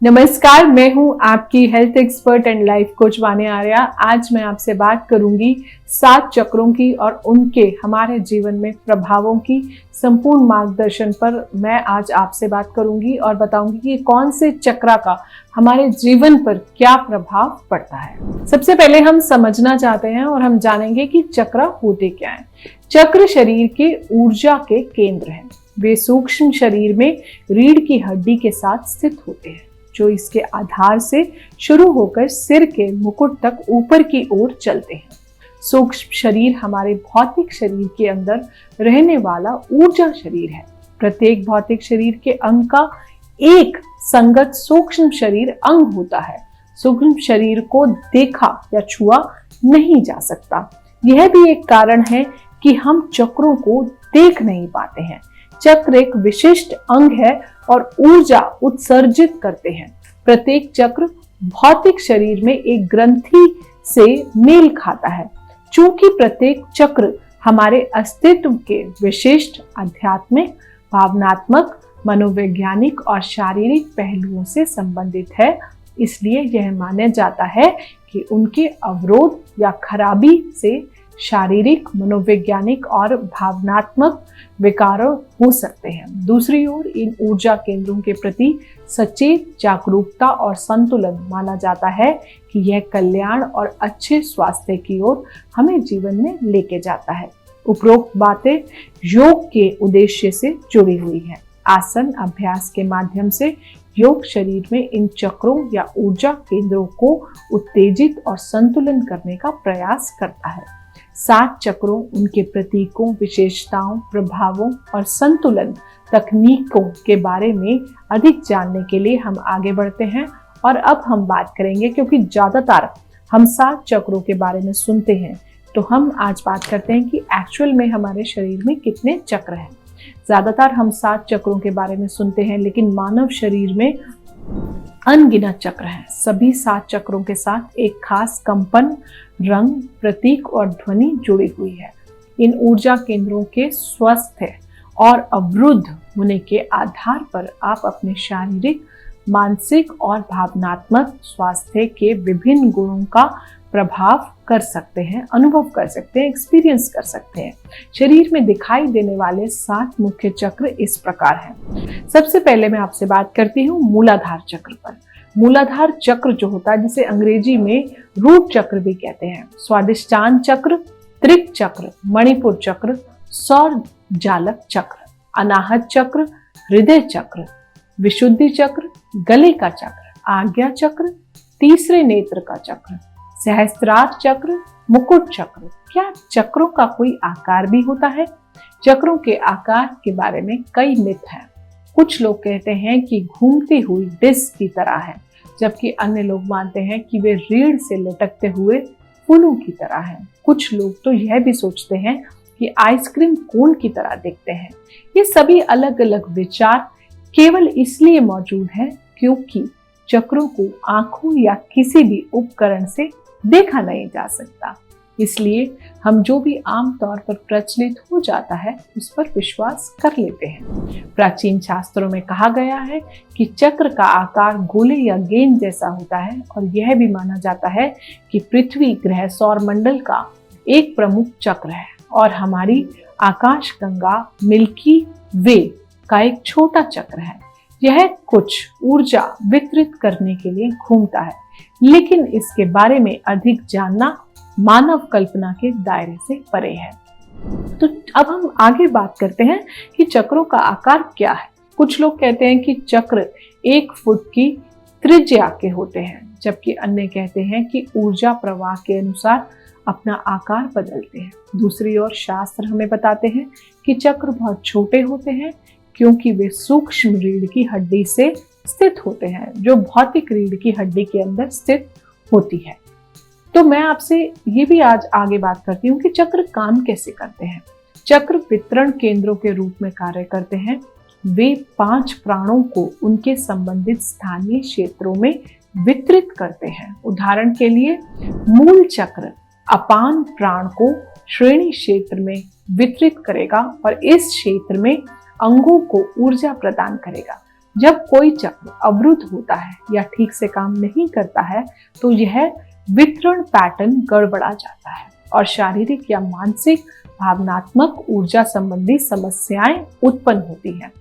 नमस्कार, मैं हूं आपकी health expert and life coach Vanya Arya. आज मैं आपसे बात करूंगी 7 चक्रों की और उनके हमारे जीवन में प्रभावों की संपूर्ण मार्गदर्शन पर। मैं आज आपसे बात करूंगी और बताऊंगी कि कौन से चक्र का हमारे जीवन पर क्या प्रभाव पड़ता है। सबसे पहले हम समझना चाहते हैं और हम जानेंगे कि चक्र होते क्या हैं। चक्र शरीर के ऊर्जा के केंद्र हैं। वे सूक्ष्म शरीर में रीढ़ की हड्डी के साथ स्थित होते हैं, जो इसके आधार से शुरू होकर सिर के मुकुट तक ऊपर की ओर चलते हैं। सूक्ष्म शरीर हमारे भौतिक शरीर के अंदर रहने वाला ऊर्जा शरीर है। प्रत्येक भौतिक शरीर के अंग का एक संगत सूक्ष्म शरीर अंग होता है। सूक्ष्म शरीर को देखा या छुआ नहीं जा सकता। यह भी एक कारण है कि हम चक्रों को देख नहीं पाते हैं। चक्र एक विशिष्ट अंग है और ऊर्जा उत्सर्जित करते हैं। प्रत्येक चक्र भौतिक शरीर में एक ग्रंथि से मेल खाता है। चूंकि प्रत्येक चक्र हमारे अस्तित्व के विशिष्ट आध्यात्मिक, भावनात्मक, मनोवैज्ञानिक और शारीरिक पहलुओं से संबंधित है, इसलिए यह माना जाता है कि उनके अवरोध या खराबी से शारीरिक, मनोवैज्ञानिक और भावनात्मक विकारों हो सकते हैं। दूसरी ओर इन ऊर्जा केंद्रों के प्रति सचेत जागरूकता और संतुलन माना जाता है कि यह कल्याण और अच्छे स्वास्थ्य की ओर हमें जीवन में लेके जाता है। उपरोक्त बातें योग के उद्देश्य से जुड़ी हुई हैं। आसन अभ्यास के माध्यम से योग शरीर में इन चक्रों या ऊर्जा केंद्रों को उत्तेजित और संतुलन करने का प्रयास करता है। 7 चक्रों, उनके प्रतीकों, विशेषताओं, प्रभावों और संतुलन तकनीकों के बारे में अधिक जानने के लिए हम आगे बढ़ते हैं। और अब हम बात करेंगे, क्योंकि ज्यादातर हम 7 चक्रों के बारे में सुनते हैं, तो हम आज बात करते हैं कि एक्चुअल में हमारे शरीर में कितने चक्र हैं। ज्यादातर हम 7 चक्रों के बारे में सुनते हैं, लेकिन मानव शरीर में अनगिनत चक्र हैं। सभी 7 चक्रों के साथ एक खास कंपन, रंग, प्रतीक और ध्वनि जुड़ी हुई है। इन ऊर्जा केंद्रों के स्वस्थ और अवरुद्ध होने के आधार पर आप अपने शारीरिक, मानसिक और भावनात्मक स्वास्थ्य के विभिन्न गुणों का प्रभाव कर सकते हैं, अनुभव कर सकते हैं, एक्सपीरियंस कर सकते हैं। शरीर में दिखाई देने वाले 7 मुख्य चक्र इस प्रकार हैं। सबसे पहले मैं आपसे बात करती हूँ मूलाधार चक्र पर। मूलाधार चक्र जो होता है, जिसे अंग्रेजी में रूट चक्र भी कहते हैं, स्वादिष्टान चक्र, त्रिक चक्र, मणिपुर चक्र, सौर जालक चक्र, अनाहत चक्र, हृदय चक्र, विशुद्धि चक्र, गले का चक्र, आज्ञा चक्र, तीसरे नेत्र का चक्र, सहस्त्रार चक्र, मुकुट चक्र। क्या चक्रों का कोई आकार भी होता है? चक्रों के आकार के बारे में कई मिथ हैं। कुछ लोग कहते हैं कि घूमती हुई डिस्क की तरह है, जबकि अन्य लोग मानते हैं कि वे रीढ़ से लटकते हुए फूलों की तरह हैं। कुछ लोग तो यह भी सोचते हैं कि आइसक्रीम कोन की तरह दिखते हैं। ये सभी अलग अलग विचार केवल इसलिए मौजूद हैं क्योंकि चक्रों को आंखों या किसी भी उपकरण से देखा नहीं जा सकता। इसलिए हम जो भी आमतौर पर प्रचलित हो जाता है उस पर विश्वास कर लेते हैं। प्राचीन शास्त्रों में कहा गया है कि चक्र का आकार गोले या गेंद जैसा होता है और यह भी माना जाता है कि पृथ्वी ग्रह सौर मंडल का एक प्रमुख चक्र है और हमारी आकाशगंगा मिल्की वे का एक छोटा चक्र है। यह कुछ ऊर्जा वितरित करने के लिए घूमता है, लेकिन इसके बारे में अधिक जानना मानव कल्पना के दायरे से परे है। तो अब हम आगे बात करते हैं कि चक्रों का आकार क्या है। कुछ लोग कहते हैं कि चक्र 1 फुट की त्रिज्या के होते हैं, जबकि अन्य कहते हैं कि ऊर्जा प्रवाह के अनुसार अपना आकार बदलते हैं। दूसरी ओर शास्त्र हमें बताते हैं कि चक्र बहुत छोटे होते हैं, क्योंकि वे सूक्ष्म रीढ़ की हड्डी से स्थित होते हैं, जो भौतिक रीढ़ की हड्डी के अंदर स्थित होती है। तो मैं आपसे ये भी आज आगे बात करती हूँ कि चक्र काम कैसे करते हैं। चक्र वितरण केंद्रों के रूप में कार्य करते हैं। वे 5 प्राणों को उनके संबंधित स्थानीय क्षेत्रों में वितरित करते हैं। उदाहरण के लिए मूल चक्र अपान प्राण को श्रेणी क्षेत्र में वितरित करेगा और इस क्षेत्र में अंगों को ऊर्जा प्रदान करेगा। जब कोई चक्र अवरुद्ध होता है या ठीक से काम नहीं करता है तो यह वितरण पैटर्न गड़बड़ा जाता है और शारीरिक या मानसिक भावनात्मक ऊर्जा संबंधी समस्याएं उत्पन्न होती हैं।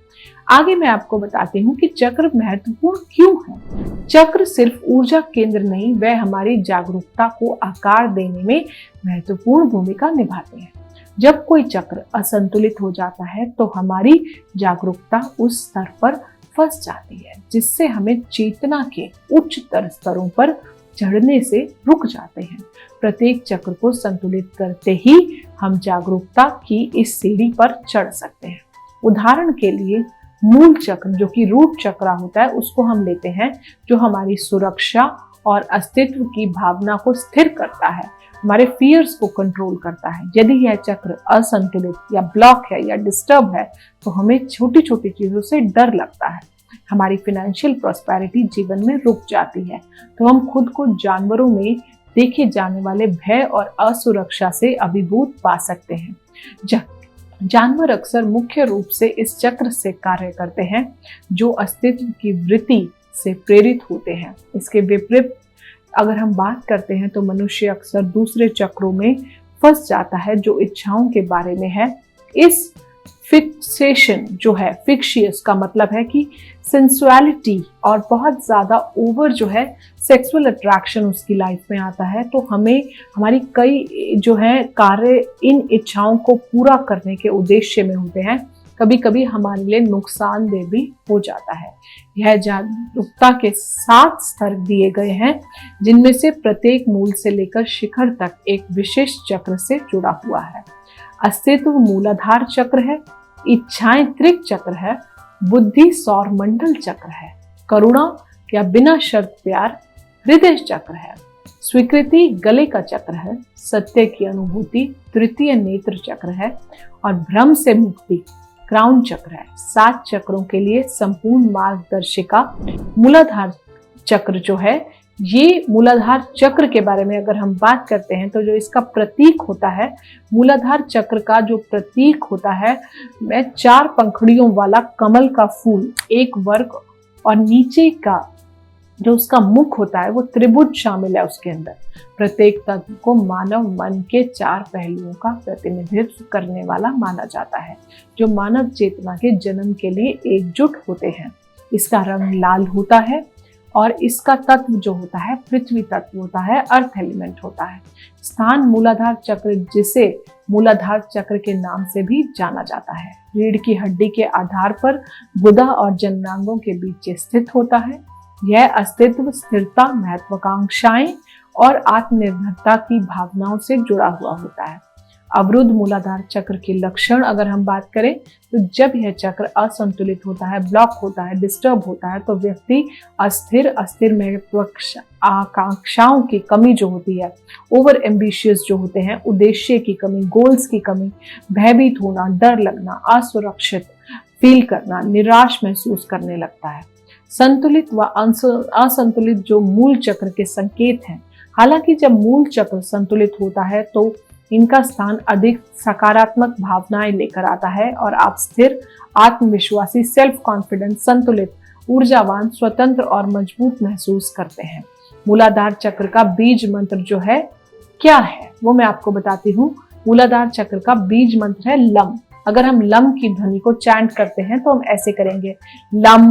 आगे मैं आपको बताती हूँ कि चक्र महत्वपूर्ण क्यों है। चक्र सिर्फ ऊर्जा केंद्र नहीं, वह हमारी जागरूकता को आकार देने में महत्वपूर्ण भूमिका निभाते हैं। जब कोई चक्र असंतुलित हो जाता है तो हमारी जागरूकता उस स्तर पर फंस जाती है जिससे हमें चेतना के उच्चतर स्तरों पर चढ़ने से रुक जाते हैं। प्रत्येक चक्र को संतुलित करते ही हम जागरूकता की इस सीढ़ी पर चढ़ सकते हैं। उदाहरण के लिए मूल चक्र जो कि रूट चक्र होता है उसको हम लेते हैं, जो हमारी सुरक्षा और अस्तित्व की भावना को स्थिर करता है, हमारे फियर्स को कंट्रोल करता है। यदि यह चक्र असंतुलित या ब्लॉक है या डिस्टर्ब है तो हमें छोटी छोटी चीजों से डर लगता है, हमारी फाइनेंशियल प्रॉस्पेरिटी जीवन में रुक जाती है, तो हम खुद को जानवरों में देखे जाने वाले भय और असुरक्षा से अभिभूत पा सकते हैं। जानवर अक्सर मुख्य रूप से इस चक्र से कार्य करते हैं जो अस्तित्व की वृत्ति से प्रेरित होते हैं। इसके विपरीत अगर हम बात करते हैं तो मनुष्य अक्सर दूसरे चक्रों में फंस जाता है जो इच्छाओं के बारे में है। इस फिक्सेशन जो है, फिक्शियस का मतलब है कि सेंसुअलिटी और बहुत ज्यादा ओवर जो है सेक्सुअल अट्रैक्शन उसकी लाइफ में आता है, तो हमें हमारी कई जो है कार्य इन इच्छाओं को पूरा करने के उद्देश्य में होते हैं, कभी कभी हमारे लिए नुकसानदेह भी हो जाता है। यह जागरूकता के 7 स्तर दिए गए हैं जिनमें से प्रत्येक मूल से लेकर शिखर तक एक विशेष चक्र से जुड़ा हुआ है। अस्तित्व मूलाधार चक्र है, इच्छाएं त्रिक चक्र है, बुद्धि सौरमंडल चक्र है, करुणा या बिना शर्त प्यार हृदय चक्र है, स्वीकृति गले का चक्र है, सत्य की अनुभूति तृतीय नेत्र चक्र है और भ्रम से मुक्ति क्राउन चक्र है। 7 चक्रों के लिए संपूर्ण मार्गदर्शिका मूलाधार चक्र जो है, ये मूलाधार चक्र के बारे में अगर हम बात करते हैं तो जो इसका प्रतीक होता है, मूलाधार चक्र का जो प्रतीक होता है वह 4 पंखुड़ियों वाला कमल का फूल, एक वर्ग और नीचे का जो उसका मुख होता है वो त्रिभुज शामिल है उसके अंदर। प्रत्येक तत्व को मानव मन के 4 पहलुओं का प्रतिनिधित्व करने वाला माना जाता है जो मानव चेतना के जन्म के लिए एकजुट होते हैं। इसका रंग लाल होता है और इसका तत्व जो होता है पृथ्वी तत्व होता है, अर्थ एलिमेंट होता है। स्थान मूलाधार चक्र, जिसे मूलाधार चक्र के नाम से भी जाना जाता है, रीढ़ की हड्डी के आधार पर गुदा और जननांगों के बीच स्थित होता है। यह अस्तित्व, स्थिरता, महत्वाकांक्षाएं और आत्मनिर्भरता की भावनाओं से जुड़ा हुआ होता है। अवरुद्ध मूलाधार चक्र के लक्षण अगर हम बात करें तो जब यह चक्र असंतुलित होता है, ब्लॉक होता है, डिस्टर्ब होता है तो व्यक्ति अस्थिर महत्वाकांक्षाओं की कमी जो होती है, ओवर एम्बिशियस जो होते हैं, उद्देश्य की कमी, गोल्स की कमी, भयभीत होना, डर लगना, असुरक्षित फील करना, निराश महसूस करने लगता है। संतुलित व असंतुलित जो मूल चक्र के संकेत हैं। हालांकि जब मूल चक्र संतुलित होता है तो इनका स्थान अधिक सकारात्मक भावनाएं लेकर आता है और आप स्थिर, आत्मविश्वासी, सेल्फ कॉन्फिडेंस, संतुलित, ऊर्जावान, स्वतंत्र और मजबूत महसूस करते हैं। मूलाधार चक्र का बीज मंत्र जो है क्या है वो मैं आपको बताती हूँ। मूलाधार चक्र का बीज मंत्र है लम। अगर हम लम की ध्वनि को चैंट करते हैं तो हम ऐसे करेंगे, लम।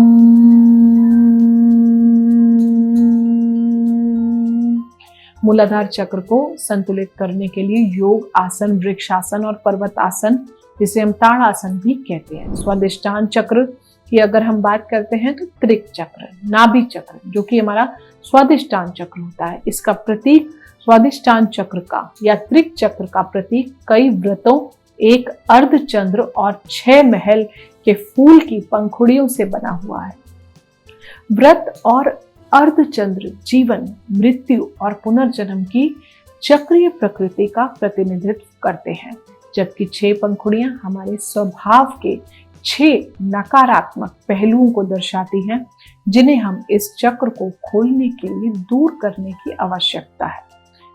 मूलाधार चक्र को संतुलित करने के लिए योग आसन, वृक्षासन और पर्वत आसन, जिसे हम ताड़ासन भी कहते हैं। स्वादिष्टान चक्र की अगर हम बात करते हैं तो त्रिक चक्र, नाभि चक्र जो कि हमारा स्वादिष्टान चक्र होता है, इसका प्रतीक स्वादिष्टान चक्र का या त्रिक चक्र का प्रतीक कई व्रतों, एक अर्धचंद्र और 6 महल के फूल की पंखुड़ियों से बना हुआ है। व्रत और अर्धचंद्र जीवन, मृत्यु और पुनर्जन्म की चक्रीय प्रकृति का प्रतिनिधित्व करते हैं, जबकि 6 पंखुड़ियां हमारे स्वभाव के 6 नकारात्मक पहलुओं को दर्शाती हैं, जिन्हें हम इस चक्र को खोलने के लिए दूर करने की आवश्यकता है।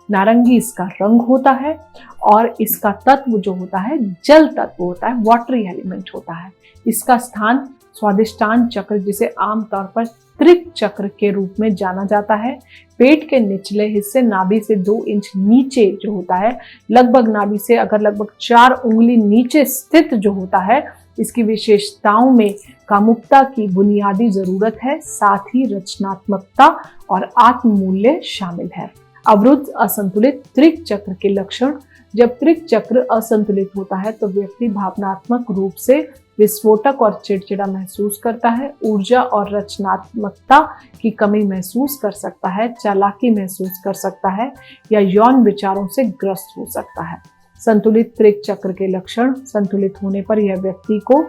नारंगी इसका रंग होता है और इसका तत्व जो होता है जल तत्व होता है, वाटरी एलिमेंट होता है। इसका स्थान स्वादिष्टान चक्र, जिसे आमतौर पर त्रिक चक्र के रूप में जाना जाता है, पेट के निचले हिस्से नाभि से 2 इंच नीचे जो होता है, लगभग नाभि से अगर लगभग 4 उंगली नीचे स्थित जो होता है। इसकी विशेषताओं में कामुकता की बुनियादी जरूरत है, साथ ही रचनात्मकता और आत्ममूल्य शामिल है। अवरुद्ध असंतुलित त्रिक चक्र के लक्षण। जब त्रिक चक्र असंतुलित होता है तो व्यक्ति भावनात्मक रूप से विस्फोटक और चिड़चिड़ा महसूस करता है, ऊर्जा और रचनात्मकता की कमी महसूस कर सकता है, चालाकी महसूस कर सकता है या यौन विचारों से ग्रस्त हो सकता है। संतुलित त्रिक चक्र के लक्षण। संतुलित होने पर यह व्यक्ति को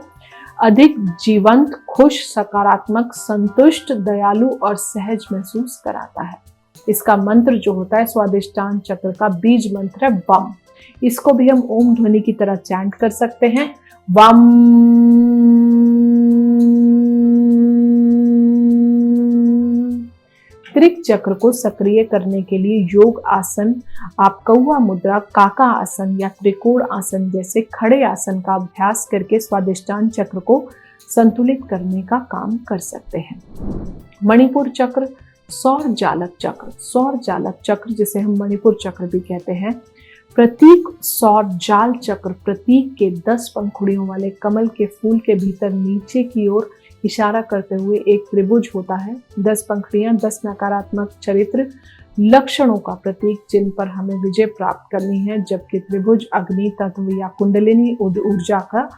अधिक जीवंत, खुश, सकारात्मक, संतुष्ट, दयालु और सहज महसूस कराता है। इसका मंत्र जो होता है, स्वादिष्टान चक्र का बीज मंत्र है वम। इसको भी हम ओम ध्वनि की तरह चैंट कर सकते हैं, वम। त्रिक चक्र को सक्रिय करने के लिए योग आसन, आप कौवा मुद्रा, काका आसन या त्रिकोण आसन जैसे खड़े आसन का अभ्यास करके स्वादिष्टान चक्र को संतुलित करने का काम कर सकते हैं। मणिपुर चक्र, सौर जालक चक्र। सौर जालक चक्र जिसे हम मणिपुर चक्र भी कहते हैं, प्रतीक सौर जाल चक्र प्रतीक के 10 पंखुड़ियों वाले कमल के फूल के भीतर नीचे की ओर इशारा करते हुए एक त्रिभुज होता है। 10 पंखुड़ियां 10 नकारात्मक चरित्र लक्षणों का प्रतीक, जिन पर हमें विजय प्राप्त करनी है, जबकि त्रिभुज अग्नि तत्व या कुंडलिनी ऊर्जा का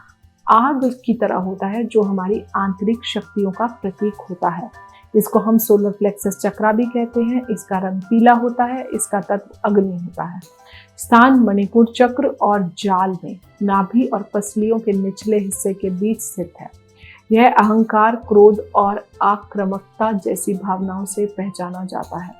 आग की तरह होता है, जो हमारी आंतरिक शक्तियों का प्रतीक होता है। इसको हम सोलर प्लेक्सस चक्रा भी कहते हैं। इसका रंग पीला होता है, इसका तत्व अग्नि होता है। स्थान मणिपुर चक्र और जाल में नाभि और पसलियों के निचले हिस्से के बीच स्थित है। यह अहंकार, क्रोध और आक्रामकता जैसी भावनाओं से पहचाना जाता है।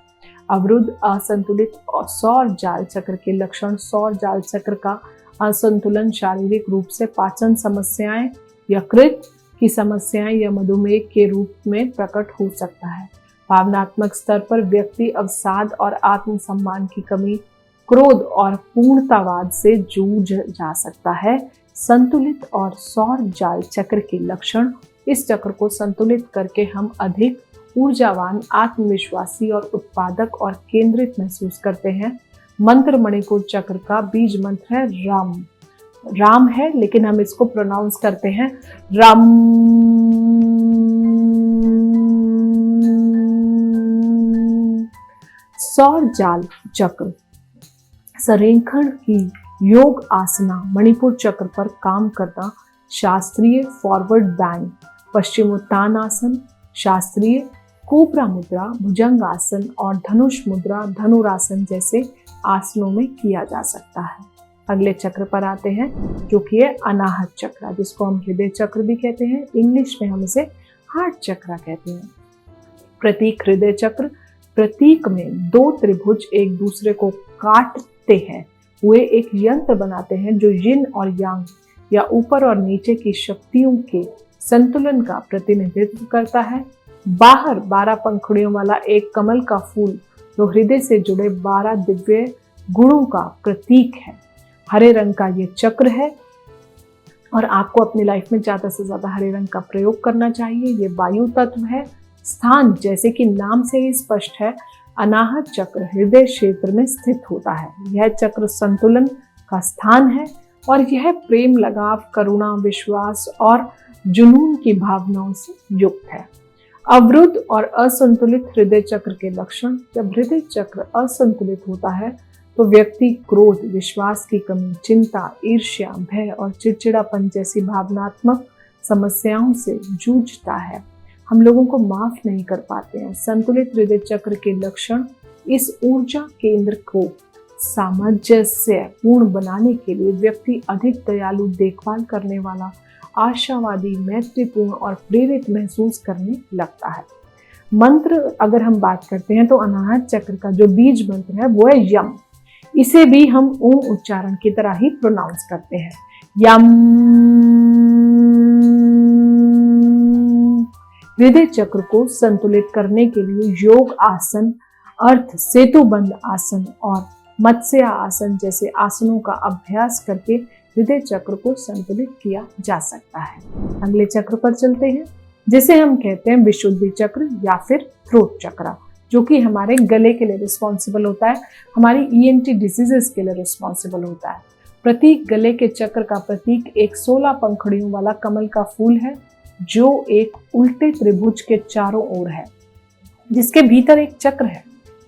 अवरुद्ध असंतुलित और सौर जाल चक्र के लक्षण। सौर जाल चक्र का असंतुलन शारीरिक रूप से पाचन समस्याएं, यकृत की समस्याएं या मधुमेह के रूप में प्रकट हो सकता है। भावनात्मक स्तर पर व्यक्ति अवसाद और आत्मसम्मान की कमी, क्रोध और पूर्णतावाद से जूझ जा सकता है। संतुलित और सौर जाल चक्र के लक्षण। इस चक्र को संतुलित करके हम अधिक ऊर्जावान, आत्मविश्वासी और उत्पादक और केंद्रित महसूस करते हैं। मंत्र मणिपुर चक्र का बीज मंत्र है राम। राम है लेकिन हम इसको प्रोनाउंस करते हैं राम। सौर जाल चक्र संरेखण की योग आसना मणिपुर चक्र पर काम करना, शास्त्रीय फॉरवर्ड बैंड, पश्चिमोत्तान आसन, शास्त्रीय कोबरा मुद्रा, भुजंग आसन और धनुष मुद्रा, धनुरासन जैसे आसनों में किया जा सकता है। अगले चक्र पर आते हैं जो कि है अनाहत चक्र, जिसको हम हृदय चक्र भी कहते हैं। इंग्लिश में हम इसे हार्ट चक्र कहते हैं। प्रतीक हृदय चक्र। प्रतीक में 2 त्रिभुज एक दूसरे को काटते हैं हुए एक यंत्र बनाते हैं जो यिन और यांग या ऊपर और नीचे की शक्तियों के संतुलन का प्रतिनिधित्व करता है। बाहर 12 पंखुड़ियों वाला एक कमल का फूल जो हृदय से जुड़े 12 दिव्य गुणों का प्रतीक है। हरे रंग का ये चक्र है और आपको अपनी लाइफ में ज्यादा से ज्यादा हरे रंग का प्रयोग करना चाहिए। ये वायु तत्व है। स्थान जैसे कि नाम से ही स्पष्ट है, अनाहत चक्र हृदय क्षेत्र में स्थित होता है। यह चक्र संतुलन का स्थान है और यह प्रेम, लगाव, करुणा, विश्वास और जुनून की भावनाओं से युक्त है। अवरुद्ध और असंतुलित हृदय चक्र के लक्षण। जब हृदय चक्र असंतुलित होता है तो व्यक्ति क्रोध, विश्वास की कमी, चिंता, ईर्ष्या, भय और चिड़चिड़ापन जैसी भावनात्मक समस्याओं से जूझता है। हम लोगों को माफ नहीं कर पाते हैं। संतुलित हृदय चक्र के लक्षण। इस ऊर्जा केंद्र को सामंजस्य पूर्ण बनाने के लिए व्यक्ति अधिक दयालु, देखभाल करने वाला, आशावादी, मैत्रीपूर्ण और प्रेरित महसूस करने लगता है। मंत्र अगर हम बात करते हैं तो अनाहत चक्र का जो बीज मंत्र है वो है यम। इसे भी हम ओम उच्चारण की तरह ही प्रोनाउंस करते हैं, यम। हृदय चक्र को संतुलित करने के लिए योग आसन, अर्थ सेतुबंध आसन और मत्स्य आसन जैसे आसनों का अभ्यास करके हृदय चक्र को संतुलित किया जा सकता है। अगले चक्र पर चलते हैं, जिसे हम कहते हैं विशुद्धि चक्र या फिर थ्रोट चक्र, जो कि हमारे गले के लिए रिस्पॉन्सिबल होता है, हमारी ENT डिजीजेस के लिए रिस्पॉन्सिबल होता है। प्रतीक गले के चक्र का प्रतीक एक 16 पंखुड़ियों वाला कमल का फूल है, जो एक उल्टे त्रिभुज के चारों ओर है, जिसके भीतर एक चक्र है।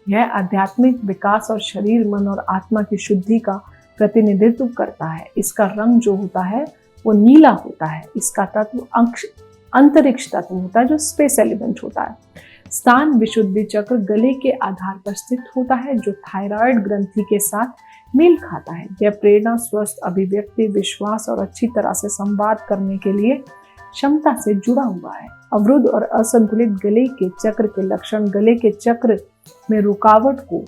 यह आध्यात्मिक विकास और शरीर, मन और आत्मा की शुद्धि का प्रतिनिधित्व करता है। इसका रंग जो होता है वो नीला होता है। इसका तत्व अंतरिक्ष तत्व होता है, जो स्पेस एलिमेंट होता है। स्थान विशुद्धि चक्र गले के आधार पर स्थित होता है, जो थायराइड ग्रंथि के साथ मेल खाता है। यह प्रेरणा, स्वस्थ अभिव्यक्ति, विश्वास और अच्छी तरह से संवाद करने के लिए क्षमता से जुड़ा हुआ है। अवरुद्ध और असंतुलित गले के चक्र के लक्षण गले के चक्र में रुकावट को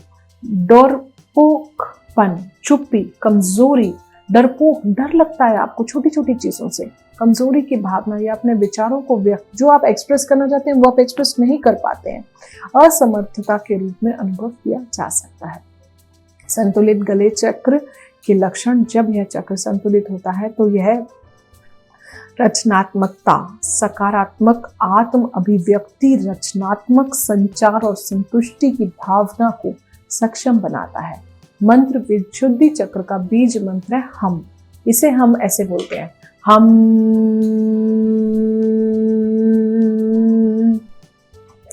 डरपोकपन, चुप्पी, कमजोरी, डरपोक, डर लगता है आपको छोटी छोटी चीजों से, कमजोरी की भावना या अपने विचारों को व्यक्त जो आप एक्सप्रेस करना चाहते हैं वो आप एक्सप्रेस नहीं कर पाते हैं, असमर्थता के रूप में अनुभव किया जा सकता है। संतुलित गले चक्र के लक्षण, जब यह चक्र संतुलित होता है तो यह रचनात्मकता, सकारात्मक आत्म अभिव्यक्ति, रचनात्मक संचार और संतुष्टि की भावना को सक्षम बनाता है। मंत्र विशुद्धि चक्र का बीज मंत्र है हम। इसे हम ऐसे बोलते हैं, हम।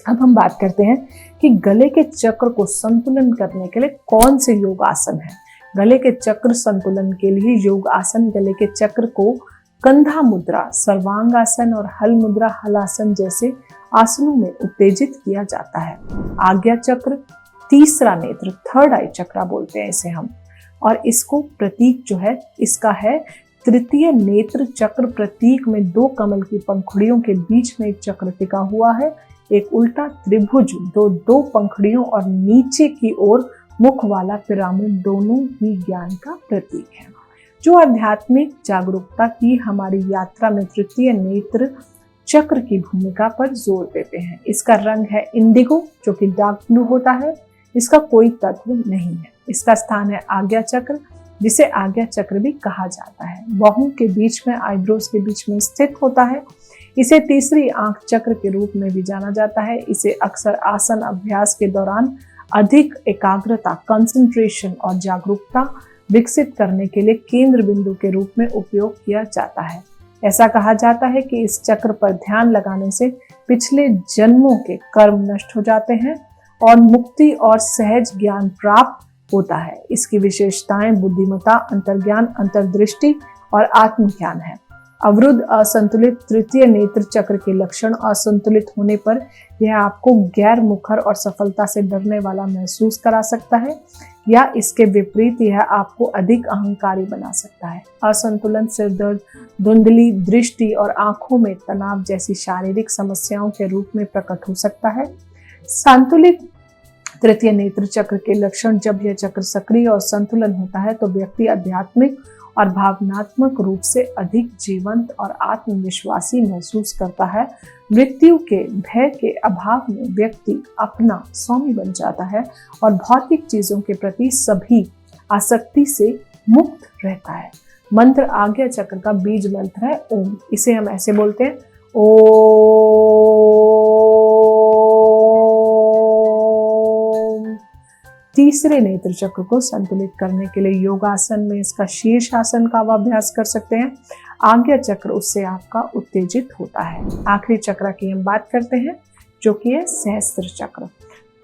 अब हम बात करते हैं कि गले के चक्र को संतुलन करने के लिए कौन से योग आसन है। गले के चक्र संतुलन के लिए योग आसन गले के चक्र को कंधा मुद्रा, सर्वांगासन और हल मुद्रा, हलासन जैसे आसनों में उत्तेजित किया जाता है। आज्ञा चक्र, तीसरा नेत्र, थर्ड आई चक्र बोलते हैं इसे हम, और इसको प्रतीक जो है इसका है तृतीय नेत्र चक्र। प्रतीक में 2 कमल की पंखुड़ियों के बीच में एक चक्र टिका हुआ है, एक उल्टा त्रिभुज, दो पंखुड़ियों और नीचे की ओर मुख वाला पिरामिड, दोनों ही ज्ञान का प्रतीक है, जो आध्यात्मिक जागरूकता की हमारी यात्रा में तृतीय नेत्र चक्र की भूमिका पर जोर देते हैं। इसका रंग है इंडिगो, जो कि डार्क ब्लू होता है। इसका कोई तत्व नहीं है। इसका स्थान है आज्ञा चक्र, जिसे आज्ञा चक्र भी कहा जाता है। बाहों के बीच में, आईब्रोज के बीच में स्थित होता है। इसे तीसरी आंख चक्र के रूप में भी जाना जाता है। इसे अक्सर आसन अभ्यास के दौरान अधिक एकाग्रता, कंसंट्रेशन और जागरूकता विकसित करने के लिए केंद्र बिंदु के रूप में उपयोग किया जाता है। ऐसा कहा जाता है कि इस चक्र पर ध्यान लगाने से पिछले जन्मों के कर्म नष्ट हो जाते हैं और मुक्ति और सहज ज्ञान प्राप्त होता है। इसकी विशेषताएं बुद्धिमत्ता, अंतर्ज्ञान, अंतर्दृष्टि और आत्मज्ञान है। अवरुद्ध असंतुलित तृतीय नेत्र चक्र के लक्षण, असंतुलित होने पर यह आपको गैर मुखर और सफलता से डरने वाला महसूस करा सकता है, या इसके विपरीत यह आपको अधिक अहंकारी बना सकता है। असंतुलन सिर दर्द, धुंधली दृष्टि और आंखों में तनाव जैसी शारीरिक समस्याओं के रूप में प्रकट हो सकता है। संतुलित तृतीय नेत्र चक्र के लक्षण, जब यह चक्र सक्रिय और संतुलन होता है तो व्यक्ति आध्यात्मिक और भावनात्मक रूप से अधिक जीवंत और आत्मविश्वासी महसूस करता है। मृत्यु के भय के अभाव में व्यक्ति अपना स्वामी बन जाता है और भौतिक चीजों के प्रति सभी आसक्ति से मुक्त रहता है। मंत्र आज्ञा चक्र का बीज मंत्र है ओम। इसे हम ऐसे बोलते हैं, ओम। तीसरे नेत्र चक्र को संतुलित करने के लिए योगासन में इसका शीर्ष आसन का अभ्यास कर सकते हैं। आज्ञा चक्र उससे आपका उत्तेजित होता है। आखिरी चक्र की हम बात करते हैं, जो कि है सहस्त्र चक्र।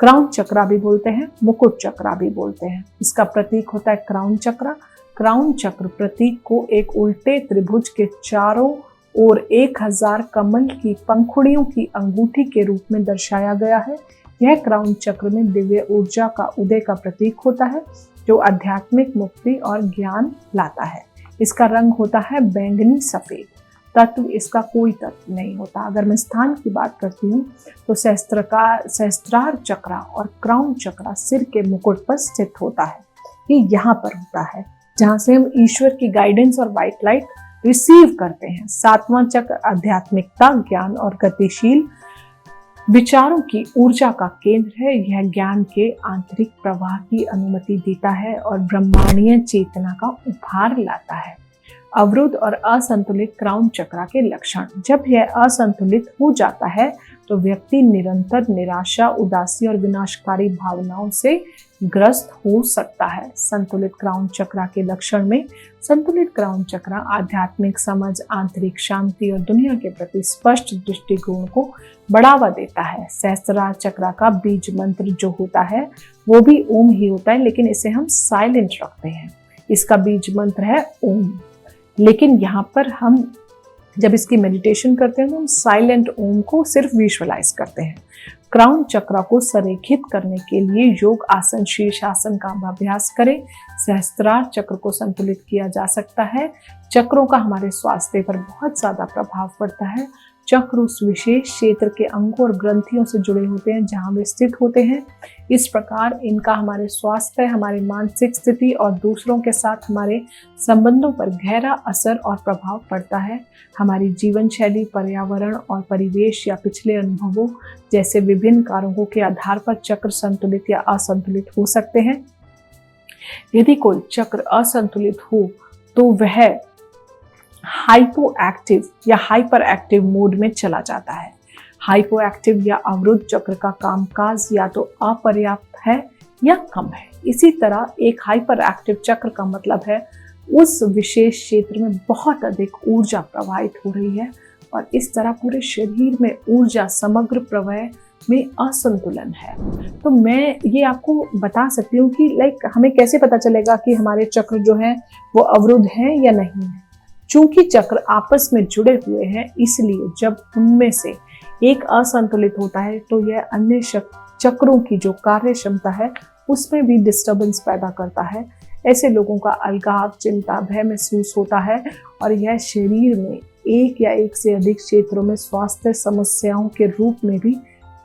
क्राउन चक्र भी बोलते हैं, मुकुट चक्र भी बोलते हैं। इसका प्रतीक होता है क्राउन चक्र। क्राउन चक्र प्रतीक को एक उल्टे त्रिभुज के चारों ओर 1000 कमल की पंखुड़ियों की अंगूठी के रूप में दर्शाया गया है। यह क्राउन चक्र में दिव्य ऊर्जा का उदय का प्रतीक होता है, जो आध्यात्मिक मुक्ति और ज्ञान लाता है। इसका रंग होता है बैंगनी सफेद। तत्व इसका कोई तत्व नहीं होता। अगर मैं स्थान की बात करती हूँ तो सहस्त्रार चक्र और क्राउन चक्र सिर के मुकुट पर स्थित होता है। ये यहाँ पर होता है जहाँ से हम ईश्वर की गाइडेंस और व्हाइट लाइट रिसीव करते हैं। 7वां चक्र आध्यात्मिकता, ज्ञान और गतिशील विचारों की ऊर्जा का केंद्र है। यह ज्ञान के आंतरिक प्रवाह की अनुमति देता है और ब्रह्मांडीय चेतना का उपहार लाता है। अवरुद्ध और असंतुलित क्राउन चक्र के लक्षण। जब यह असंतुलित हो जाता है तो व्यक्ति निरंतर निराशा, उदासी और विनाशकारी भावनाओं से ग्रस्त हो सकता है। संतुलित क्राउन चक्र के लक्षण में संतुलित क्राउन चक्र आध्यात्मिक समझ, आंतरिक शांति और दुनिया के प्रति स्पष्ट दृष्टिकोण को बढ़ावा देता है। सहस्त्रार चक्र का बीज मंत्र जो होता है वो भी ओम ही होता है, लेकिन इसे हम साइलेंट रखते हैं। इसका बीज मंत्र है ओम, लेकिन यहाँ पर हम जब इसकी मेडिटेशन करते हैं तो हम साइलेंट ओम को सिर्फ विजुअलाइज करते हैं। क्राउन चक्र को संरेखित करने के लिए योग आसन, शीर्षासन का अभ्यास करें। सहस्त्रार चक्र को संतुलित किया जा सकता है। चक्रों का हमारे स्वास्थ्य पर बहुत ज्यादा प्रभाव पड़ता है। चक्र उस विशेष क्षेत्र के अंगों और ग्रंथियों से जुड़े होते हैं जहां वे स्थित होते हैं। इस प्रकार इनका हमारे स्वास्थ्य, हमारी मानसिक स्थिति और दूसरों के साथ हमारे संबंधों पर गहरा असर और प्रभाव पड़ता है। हमारी जीवन शैली, पर्यावरण और परिवेश या पिछले अनुभवों जैसे विभिन्न कारकों के आधार पर चक्र संतुलित या असंतुलित हो सकते हैं। यदि कोई चक्र असंतुलित हो तो वह हाइपो एक्टिव या हाइपर एक्टिव मोड में चला जाता है। हाइपो एक्टिव या अवरुद्ध चक्र का कामकाज या तो अपर्याप्त है या कम है। इसी तरह एक हाइपर एक्टिव चक्र का मतलब है उस विशेष क्षेत्र में बहुत अधिक ऊर्जा प्रवाहित हो रही है और इस तरह पूरे शरीर में ऊर्जा समग्र प्रवाह में असंतुलन है। तो मैं ये आपको बता सकती हूँ कि हमें कैसे पता चलेगा कि हमारे चक्र जो है वो अवरुद्ध है या नहीं है। चूंकि चक्र आपस में जुड़े हुए हैं, इसलिए जब उनमें से एक असंतुलित होता है तो यह अन्य चक्रों की जो कार्य क्षमता है उसमें भी डिस्टर्बेंस पैदा करता है। ऐसे लोगों का अलगाव, चिंता, भय महसूस होता है और यह शरीर में एक या एक से अधिक क्षेत्रों में स्वास्थ्य समस्याओं के रूप में भी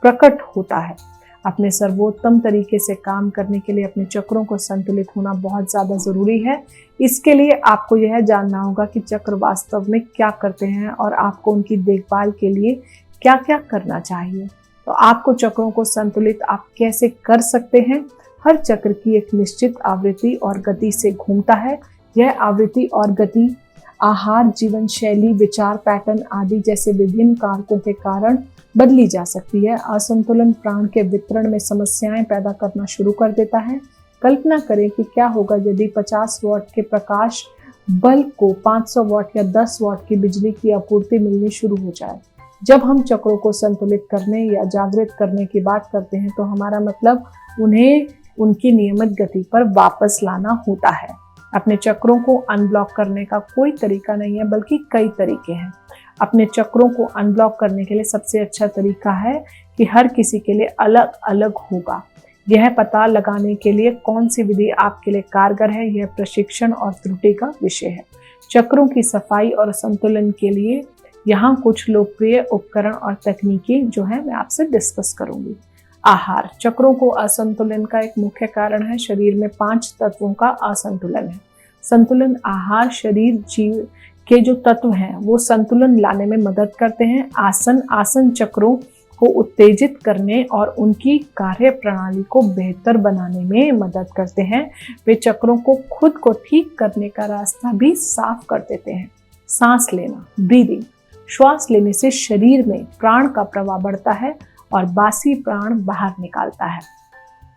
प्रकट होता है। अपने सर्वोत्तम तरीके से काम करने के लिए अपने चक्रों को संतुलित होना बहुत ज़्यादा ज़रूरी है। इसके लिए आपको यह जानना होगा कि चक्र वास्तव में क्या करते हैं और आपको उनकी देखभाल के लिए क्या क्या करना चाहिए। तो आपको चक्रों को संतुलित आप कैसे कर सकते हैं। हर चक्र की एक निश्चित आवृत्ति और गति से घूमता है। यह आवृत्ति और गति आहार, जीवन शैली, विचार पैटर्न आदि जैसे विभिन्न कारकों के कारण बदली जा सकती है। असंतुलन प्राण के वितरण में समस्याएं पैदा करना शुरू कर देता है। कल्पना करें कि क्या होगा यदि 50 वॉट के प्रकाश बल्ब को 500 वॉट या 10 वॉट की बिजली की आपूर्ति मिलनी शुरू हो जाए। जब हम चक्रों को संतुलित करने या जागृत करने की बात करते हैं तो हमारा मतलब उन्हें उनकी नियमित गति पर वापस लाना होता है। अपने चक्रों को अनब्लॉक करने का कोई तरीका नहीं है, बल्कि कई तरीके हैं। अपने चक्रों को अनब्लॉक करने के लिए सबसे अच्छा तरीका है कि हर किसी के लिए अलग अलग होगा। यह पता लगाने के लिए कौन सी विधि आपके लिए कारगर है, यह प्रशिक्षण और त्रुटि का विषय है। चक्रों की सफाई और संतुलन के लिए यहाँ कुछ लोकप्रिय उपकरण और तकनीकें जो है मैं आपसे डिस्कस करूंगी। आहार। चक्रों को असंतुलन का एक मुख्य कारण है शरीर में 5 तत्वों का असंतुलन है। संतुलन आहार शरीर जीव के जो तत्व हैं वो संतुलन लाने में मदद करते हैं। आसन चक्रों को उत्तेजित करने और उनकी कार्य प्रणाली को बेहतर बनाने में मदद करते हैं। वे चक्रों को खुद को ठीक करने का रास्ता भी साफ कर देते हैं। सांस लेना, ब्रीदिंग। श्वास लेने से शरीर में प्राण का प्रवाह बढ़ता है और बासी प्राण बाहर निकालता है।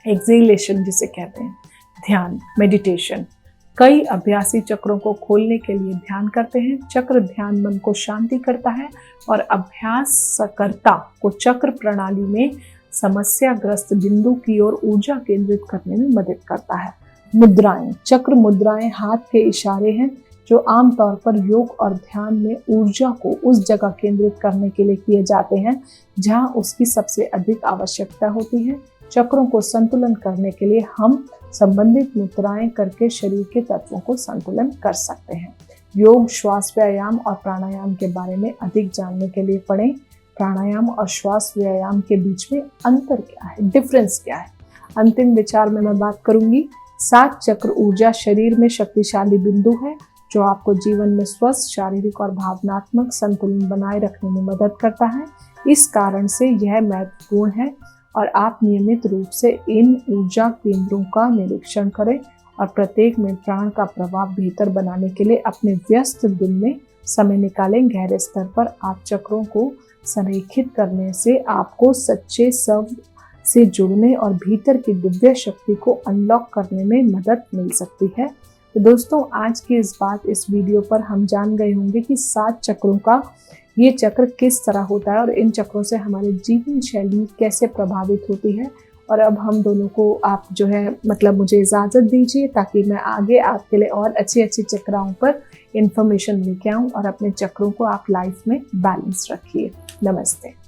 एक्सेलेशन जिसे कहते हैं। ध्यान, मेडिटेशन। कई अभ्यासी चक्रों को खोलने के लिए ध्यान करते हैं। चक्र ध्यान मन को शांति करता है और अभ्यासकर्ता को चक्र प्रणाली में समस्याग्रस्त बिंदु की ओर ऊर्जा केंद्रित करने में मदद करता है। मुद्राएं। चक्र मुद्राएं हाथ के इशारे हैं जो आमतौर पर योग और ध्यान में ऊर्जा को उस जगह केंद्रित करने के लिए किए जाते हैं जहां उसकी सबसे अधिक आवश्यकता होती है। चक्रों को संतुलन करने के लिए हम संबंधित मुद्राएं करके शरीर के तत्वों को संतुलन कर सकते हैं। योग, श्वास व्यायाम और प्राणायाम के बारे में अधिक जानने के लिए पढ़ें। प्राणायाम और श्वास व्यायाम के बीच में अंतर क्या है, डिफरेंस क्या है। अंतिम विचार में मैं बात करूंगी। 7 चक्र ऊर्जा शरीर में शक्तिशाली बिंदु है जो आपको जीवन में स्वस्थ शारीरिक और भावनात्मक संतुलन बनाए रखने में मदद करता है। इस कारण से यह महत्वपूर्ण है और आप नियमित रूप से इन ऊर्जा केंद्रों का निरीक्षण करें और प्रत्येक में प्राण का प्रभाव बेहतर बनाने के लिए अपने व्यस्त दिन में समय निकालें। गहरे स्तर पर आप चक्रों को संरेखित करने से आपको सच्चे स्व से जुड़ने और भीतर की दिव्य शक्ति को अनलॉक करने में मदद मिल सकती है। तो दोस्तों, आज की इस वीडियो पर हम जान गए होंगे कि 7 चक्रों का ये चक्र किस तरह होता है और इन चक्रों से हमारे जीवन शैली कैसे प्रभावित होती है। और अब हम दोनों को आप जो है मुझे इजाज़त दीजिए ताकि मैं आगे आपके लिए और अच्छी चक्राओं पर इंफॉर्मेशन लेके आऊँ और अपने चक्रों को आप लाइफ में बैलेंस रखिए। नमस्ते।